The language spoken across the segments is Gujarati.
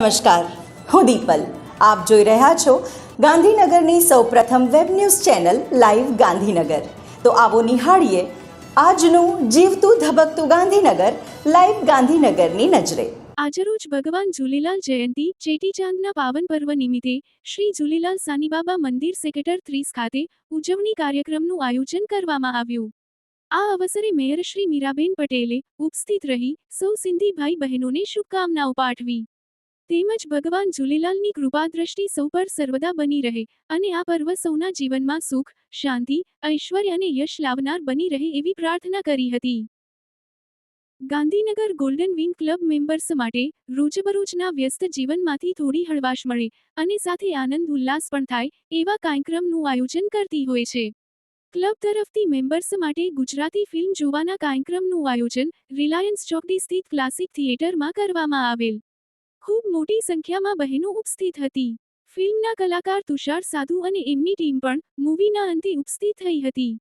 નમસ્કાર, હું દીપલ. આપ જોઈ રહ્યા છો ગાંધીનગરની સૌપ્રથમ web news channel live Gandhinagar. તો આવો નિહાળીએ આજનું જીવતું ધબકતું ગાંધીનગર લાઈવ ગાંધીનગરની નજરે. આજરોજ ભગવાન ઝૂલેલાલ જયંતી ચેટીચાંદના પાવન પર્વ નિમિત્તે શ્રી ઝૂલેલાલ સાંઈબાબા મંદિર સેક્ટર 30 ખાતે ઉજવણી કાર્યક્રમનું આયોજન કરવામાં આવ્યું. આ અવસરે મેયર શ્રી મીરાબેન પટેલે ઉપસ્થિત રહી સૌ સિંધી ભાઈ બહેનોને શુભકામનાઓ પાઠવી. તેમજ ભગવાન ઝૂલેલાલની કૃપા દ્રષ્ટિ સૌ પર સર્વદા બની રહે અને આ પર્વ સૌના જીવનમાં સુખ, શાંતિ, ઐશ્વર્ય અને યશ લાવનાર બની રહે એવી પ્રાર્થના કરી હતી. Gandhinagar golden wing club members માટે રોજબરોજના વ્યસ્ત જીવનમાંથી થોડી હળવાશ મળે અને સાથે આનંદ ઉલ્લાસ પણ થાય એવા કાર્યક્રમનું આયોજન કરતી હોય છે. ક્લબ તરફથી મેમ્બર્સ માટે ગુજરાતી ફિલ્મ જોવાના કાર્યક્રમનું આયોજન રિલાયન્સ ચોકડી સ્થિત ક્લાસિક થિયેટરમાં કરવામાં આવેલ. ખૂબ મોટી સંખ્યામાં બહેનો ઉપસ્થિત હતી. ફિલ્મના કલાકાર તુષાર સાધુ અને એમની ટીમ પણ મૂવીના અંતે ઉપસ્થિત થઈ હતી.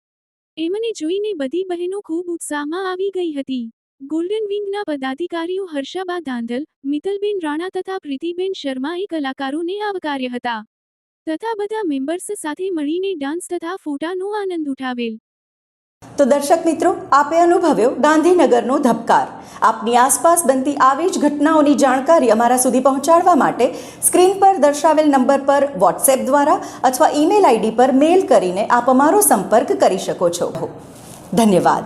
એમને જોઈને બધી બહેનો ખૂબ ઉત્સાહમાં આવી ગઈ હતી. ગોલ્ડન વિંગના પદાધિકારીઓ હર્ષાબા ધાંધલ, મિત્તલબેન રાણા તથા પ્રીતિબેન શર્માએ કલાકારોને આવકાર્યા હતા તથા બધા મેમ્બર્સ સાથે મળીને ડાન્સ તથા ફોટાનો આનંદ ઉઠાવેલ. તો દર્શક મિત્રો, આપે અનુભવ્યો ગાંધીનગરનો ધબકાર. આપની આસપાસ બનતી આવી જ ઘટનાઓની જાણકારી અમારા સુધી પહોંચાડવા માટે સ્ક્રીન પર દર્શાવેલ નંબર પર વોટ્સએપ દ્વારા અથવા ઈમેલ આઈડી પર મેલ કરીને આપ અમારો સંપર્ક કરી શકો છો. ધન્યવાદ.